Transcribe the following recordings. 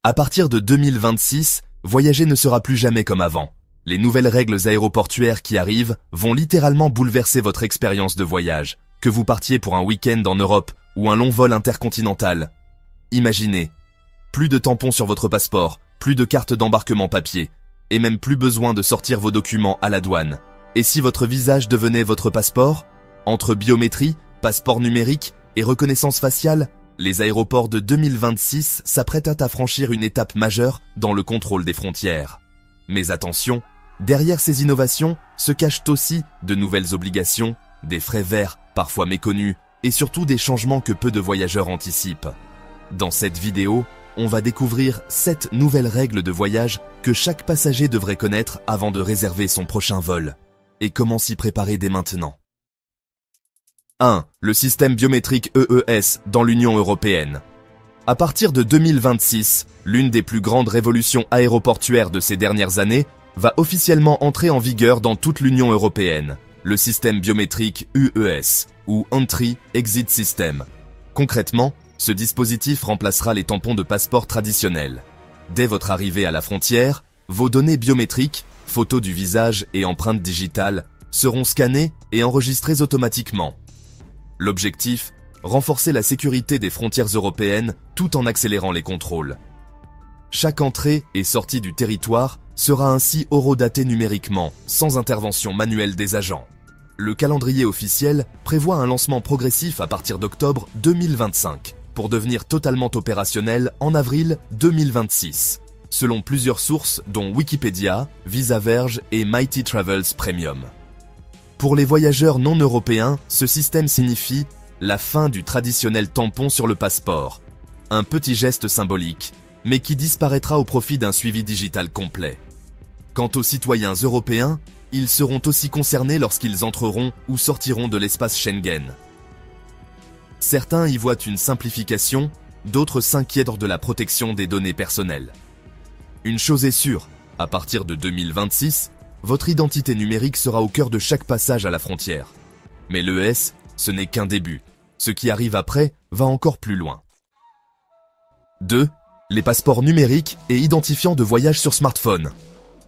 À partir de 2026, voyager ne sera plus jamais comme avant. Les nouvelles règles aéroportuaires qui arrivent vont littéralement bouleverser votre expérience de voyage, que vous partiez pour un week-end en Europe ou un long vol intercontinental. Imaginez, plus de tampons sur votre passeport, plus de carte d'embarquement papier, et même plus besoin de sortir vos documents à la douane. Et si votre visage devenait votre passeport? Entre biométrie, passeport numérique et reconnaissance faciale, les aéroports de 2026 s'apprêtent à franchir une étape majeure dans le contrôle des frontières. Mais attention, derrière ces innovations se cachent aussi de nouvelles obligations, des frais verts parfois méconnus et surtout des changements que peu de voyageurs anticipent. Dans cette vidéo, on va découvrir 7 nouvelles règles de voyage que chaque passager devrait connaître avant de réserver son prochain vol. Et comment s'y préparer dès maintenant. 1. Le système biométrique EES dans l'Union européenne. À partir de 2026, l'une des plus grandes révolutions aéroportuaires de ces dernières années va officiellement entrer en vigueur dans toute l'Union européenne, le système biométrique UES, ou Entry Exit System. Concrètement, ce dispositif remplacera les tampons de passeport traditionnels. Dès votre arrivée à la frontière, vos données biométriques, photos du visage et empreintes digitales, seront scannées et enregistrées automatiquement. L'objectif, renforcer la sécurité des frontières européennes tout en accélérant les contrôles. Chaque entrée et sortie du territoire sera ainsi horodatée numériquement, sans intervention manuelle des agents. Le calendrier officiel prévoit un lancement progressif à partir d'octobre 2025, pour devenir totalement opérationnel en avril 2026, selon plusieurs sources dont Wikipédia, VisaVerge et Mighty Travels Premium. Pour les voyageurs non européens, ce système signifie la fin du traditionnel tampon sur le passeport. Un petit geste symbolique, mais qui disparaîtra au profit d'un suivi digital complet. Quant aux citoyens européens, ils seront aussi concernés lorsqu'ils entreront ou sortiront de l'espace Schengen. Certains y voient une simplification, d'autres s'inquiètent de la protection des données personnelles. Une chose est sûre, à partir de 2026, votre identité numérique sera au cœur de chaque passage à la frontière. Mais l'ES, ce n'est qu'un début. Ce qui arrive après va encore plus loin. 2. Les passeports numériques et identifiants de voyage sur smartphone.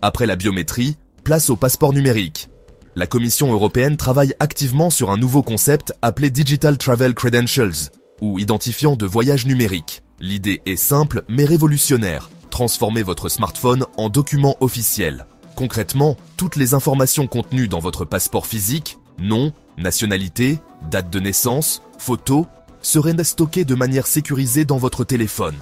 Après la biométrie, place au passeport numérique. La Commission européenne travaille activement sur un nouveau concept appelé Digital Travel Credentials, ou identifiant de voyage numérique. L'idée est simple mais révolutionnaire. Transformez votre smartphone en document officiel. Concrètement, toutes les informations contenues dans votre passeport physique, nom, nationalité, date de naissance, photo, seraient stockées de manière sécurisée dans votre téléphone.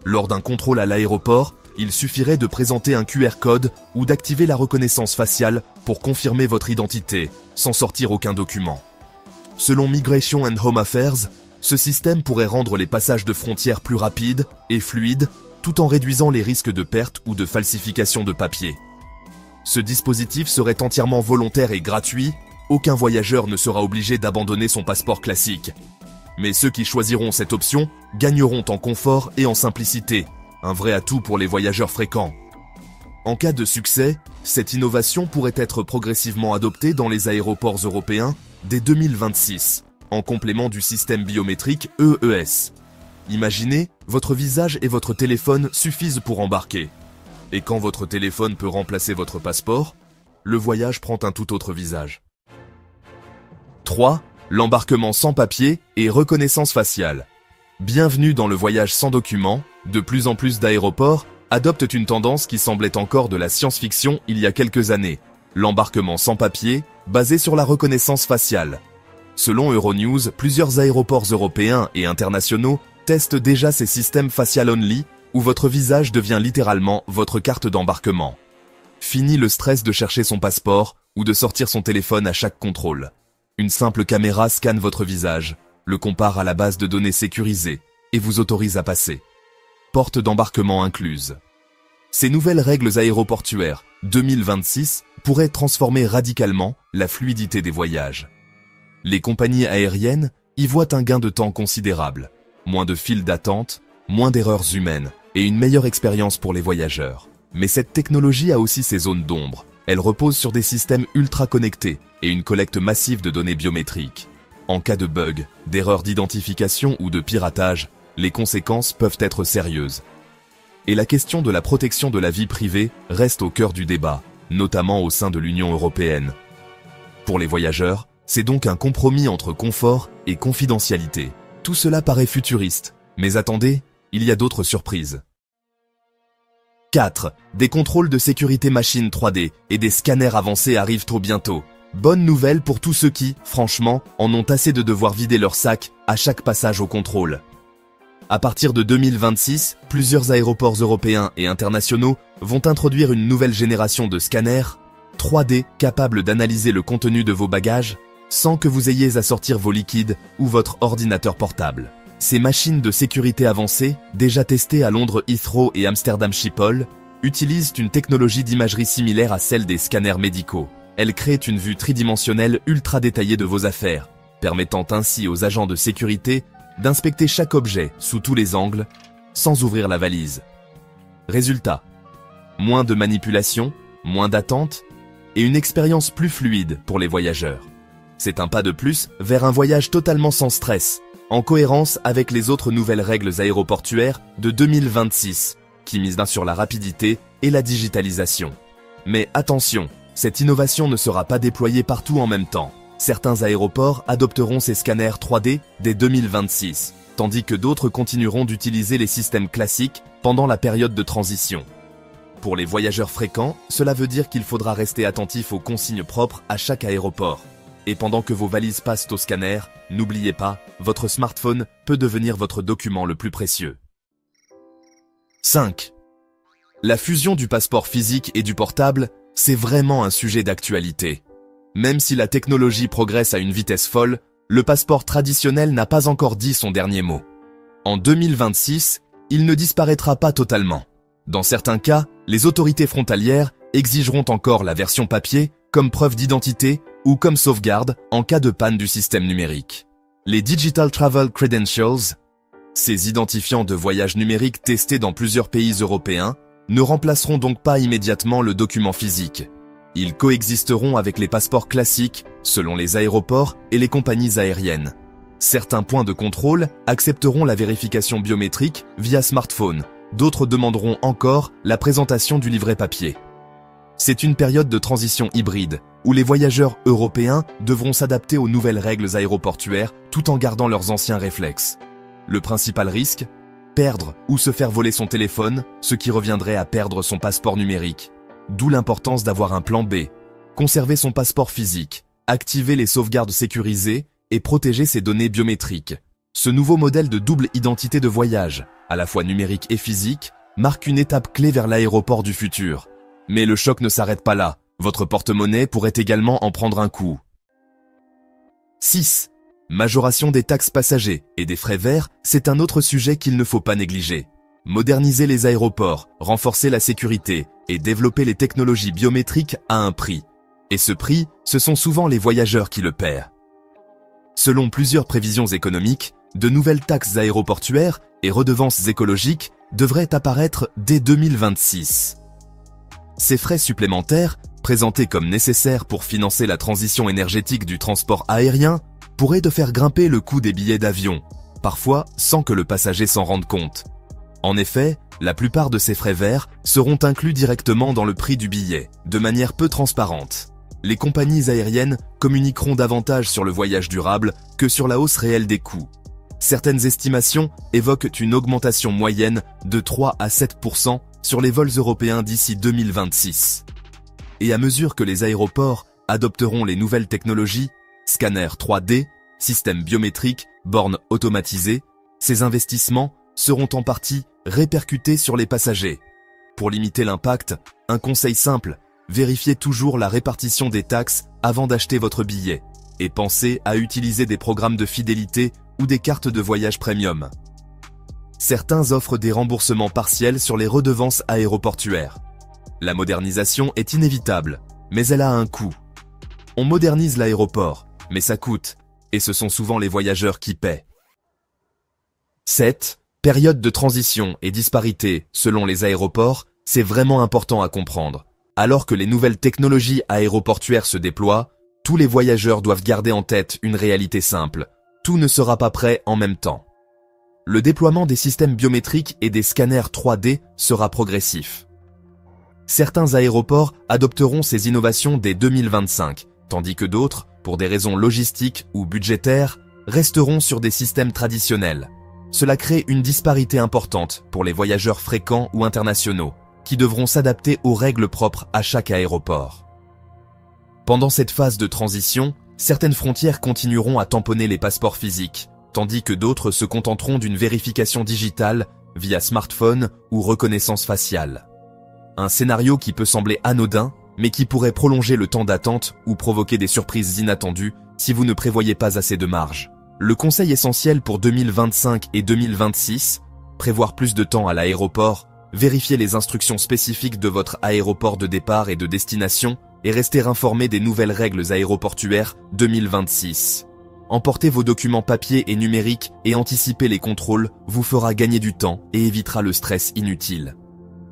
Lors d'un contrôle à l'aéroport, il suffirait de présenter un QR code ou d'activer la reconnaissance faciale pour confirmer votre identité, sans sortir aucun document. Selon Migration and Home Affairs, ce système pourrait rendre les passages de frontières plus rapides et fluides, tout en réduisant les risques de perte ou de falsification de papier. Ce dispositif serait entièrement volontaire et gratuit, aucun voyageur ne sera obligé d'abandonner son passeport classique. Mais ceux qui choisiront cette option gagneront en confort et en simplicité, un vrai atout pour les voyageurs fréquents. En cas de succès, cette innovation pourrait être progressivement adoptée dans les aéroports européens dès 2026, en complément du système biométrique EES. Imaginez, votre visage et votre téléphone suffisent pour embarquer. Et quand votre téléphone peut remplacer votre passeport, le voyage prend un tout autre visage. 3. L'embarquement sans papier et reconnaissance faciale. Bienvenue dans le voyage sans document. De plus en plus d'aéroports adoptent une tendance qui semblait encore de la science-fiction il y a quelques années. L'embarquement sans papier, basé sur la reconnaissance faciale. Selon Euronews, plusieurs aéroports européens et internationaux testent déjà ces systèmes facial only, où votre visage devient littéralement votre carte d'embarquement. Fini le stress de chercher son passeport ou de sortir son téléphone à chaque contrôle. Une simple caméra scanne votre visage, le compare à la base de données sécurisée et vous autorise à passer. Porte d'embarquement incluse. Ces nouvelles règles aéroportuaires 2026 pourraient transformer radicalement la fluidité des voyages. Les compagnies aériennes y voient un gain de temps considérable, moins de files d'attente, moins d'erreurs humaines et une meilleure expérience pour les voyageurs. Mais cette technologie a aussi ses zones d'ombre. Elle repose sur des systèmes ultra connectés et une collecte massive de données biométriques. En cas de bug, d'erreur d'identification ou de piratage, les conséquences peuvent être sérieuses. Et la question de la protection de la vie privée reste au cœur du débat, notamment au sein de l'Union européenne. Pour les voyageurs, c'est donc un compromis entre confort et confidentialité. Tout cela paraît futuriste, mais attendez, il y a d'autres surprises. 4. Des contrôles de sécurité machine 3D et des scanners avancés arrivent trop bientôt. Bonne nouvelle pour tous ceux qui, franchement, en ont assez de devoir vider leur sac à chaque passage au contrôle. À partir de 2026, plusieurs aéroports européens et internationaux vont introduire une nouvelle génération de scanners 3D capables d'analyser le contenu de vos bagages sans que vous ayez à sortir vos liquides ou votre ordinateur portable. Ces machines de sécurité avancées, déjà testées à Londres Heathrow et Amsterdam Schiphol, utilisent une technologie d'imagerie similaire à celle des scanners médicaux. Elles créent une vue tridimensionnelle ultra détaillée de vos affaires, permettant ainsi aux agents de sécurité d'inspecter chaque objet sous tous les angles, sans ouvrir la valise. Résultat, moins de manipulation, moins d'attente, et une expérience plus fluide pour les voyageurs. C'est un pas de plus vers un voyage totalement sans stress, en cohérence avec les autres nouvelles règles aéroportuaires de 2026, qui misent sur la rapidité et la digitalisation. Mais attention, cette innovation ne sera pas déployée partout en même temps. Certains aéroports adopteront ces scanners 3D dès 2026, tandis que d'autres continueront d'utiliser les systèmes classiques pendant la période de transition. Pour les voyageurs fréquents, cela veut dire qu'il faudra rester attentif aux consignes propres à chaque aéroport. Et pendant que vos valises passent au scanner, n'oubliez pas, votre smartphone peut devenir votre document le plus précieux. 5. La fusion du passeport physique et du portable, c'est vraiment un sujet d'actualité. Même si la technologie progresse à une vitesse folle, le passeport traditionnel n'a pas encore dit son dernier mot. En 2026, il ne disparaîtra pas totalement. Dans certains cas, les autorités frontalières exigeront encore la version papier comme preuve d'identité ou comme sauvegarde en cas de panne du système numérique. Les Digital Travel Credentials, ces identifiants de voyage numériques testés dans plusieurs pays européens, ne remplaceront donc pas immédiatement le document physique. Ils coexisteront avec les passeports classiques selon les aéroports et les compagnies aériennes. Certains points de contrôle accepteront la vérification biométrique via smartphone, d'autres demanderont encore la présentation du livret papier. C'est une période de transition hybride, où les voyageurs européens devront s'adapter aux nouvelles règles aéroportuaires tout en gardant leurs anciens réflexes. Le principal risque ? Perdre ou se faire voler son téléphone, ce qui reviendrait à perdre son passeport numérique. D'où l'importance d'avoir un plan B, conserver son passeport physique, activer les sauvegardes sécurisées et protéger ses données biométriques. Ce nouveau modèle de double identité de voyage, à la fois numérique et physique, marque une étape clé vers l'aéroport du futur. Mais le choc ne s'arrête pas là, votre porte-monnaie pourrait également en prendre un coup. 6. Majoration des taxes passagers et des frais verts, c'est un autre sujet qu'il ne faut pas négliger. Moderniser les aéroports, renforcer la sécurité et développer les technologies biométriques à un prix. Et ce prix, ce sont souvent les voyageurs qui le paient. Selon plusieurs prévisions économiques, de nouvelles taxes aéroportuaires et redevances écologiques devraient apparaître dès 2026. Ces frais supplémentaires, présentés comme nécessaires pour financer la transition énergétique du transport aérien, pourraient de faire grimper le coût des billets d'avion, parfois sans que le passager s'en rende compte. En effet, la plupart de ces frais verts seront inclus directement dans le prix du billet, de manière peu transparente. Les compagnies aériennes communiqueront davantage sur le voyage durable que sur la hausse réelle des coûts. Certaines estimations évoquent une augmentation moyenne de 3 à 7% sur les vols européens d'ici 2026. Et à mesure que les aéroports adopteront les nouvelles technologies, scanners 3D, systèmes biométriques, bornes automatisées, ces investissements seront en partie répercutés sur les passagers. Pour limiter l'impact, un conseil simple, vérifiez toujours la répartition des taxes avant d'acheter votre billet et pensez à utiliser des programmes de fidélité ou des cartes de voyage premium. Certains offrent des remboursements partiels sur les redevances aéroportuaires. La modernisation est inévitable, mais elle a un coût. On modernise l'aéroport, mais ça coûte, et ce sont souvent les voyageurs qui paient. 7. Période de transition et disparité selon les aéroports, c'est vraiment important à comprendre. Alors que les nouvelles technologies aéroportuaires se déploient, tous les voyageurs doivent garder en tête une réalité simple. Tout ne sera pas prêt en même temps. Le déploiement des systèmes biométriques et des scanners 3D sera progressif. Certains aéroports adopteront ces innovations dès 2025, tandis que d'autres, pour des raisons logistiques ou budgétaires, resteront sur des systèmes traditionnels. Cela crée une disparité importante pour les voyageurs fréquents ou internationaux, qui devront s'adapter aux règles propres à chaque aéroport. Pendant cette phase de transition, certaines frontières continueront à tamponner les passeports physiques, tandis que d'autres se contenteront d'une vérification digitale via smartphone ou reconnaissance faciale. Un scénario qui peut sembler anodin, mais qui pourrait prolonger le temps d'attente ou provoquer des surprises inattendues si vous ne prévoyez pas assez de marge. Le conseil essentiel pour 2025 et 2026, prévoir plus de temps à l'aéroport, vérifier les instructions spécifiques de votre aéroport de départ et de destination et rester informé des nouvelles règles aéroportuaires 2026. Emporter vos documents papier et numériques et anticiper les contrôles vous fera gagner du temps et évitera le stress inutile.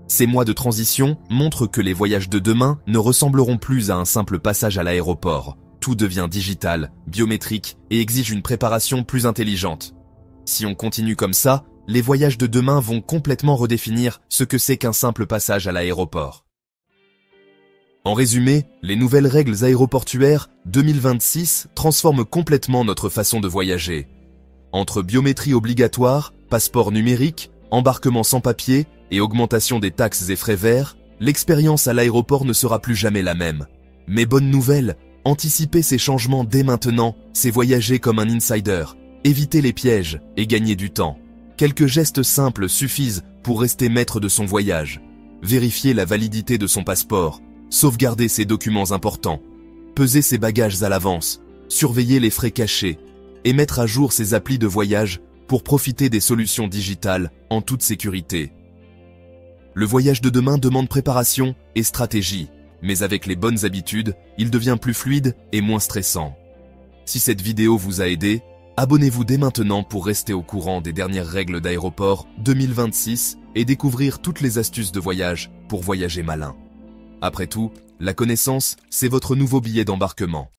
Ces mois de transition montrent que les voyages de demain ne ressembleront plus à un simple passage à l'aéroport. Tout devient digital, biométrique et exige une préparation plus intelligente. Si on continue comme ça, les voyages de demain vont complètement redéfinir ce que c'est qu'un simple passage à l'aéroport. En résumé, les nouvelles règles aéroportuaires 2026 transforment complètement notre façon de voyager. Entre biométrie obligatoire, passeport numérique, embarquement sans papier et augmentation des taxes et frais verts, l'expérience à l'aéroport ne sera plus jamais la même. Mais bonne nouvelle, anticiper ces changements dès maintenant, c'est voyager comme un insider, éviter les pièges et gagner du temps. Quelques gestes simples suffisent pour rester maître de son voyage. Vérifier la validité de son passeport, sauvegarder ses documents importants, peser ses bagages à l'avance, surveiller les frais cachés et mettre à jour ses applis de voyage pour profiter des solutions digitales en toute sécurité. Le voyage de demain demande préparation et stratégie. Mais avec les bonnes habitudes, il devient plus fluide et moins stressant. Si cette vidéo vous a aidé, abonnez-vous dès maintenant pour rester au courant des dernières règles d'aéroport 2026 et découvrir toutes les astuces de voyage pour voyager malin. Après tout, la connaissance, c'est votre nouveau billet d'embarquement.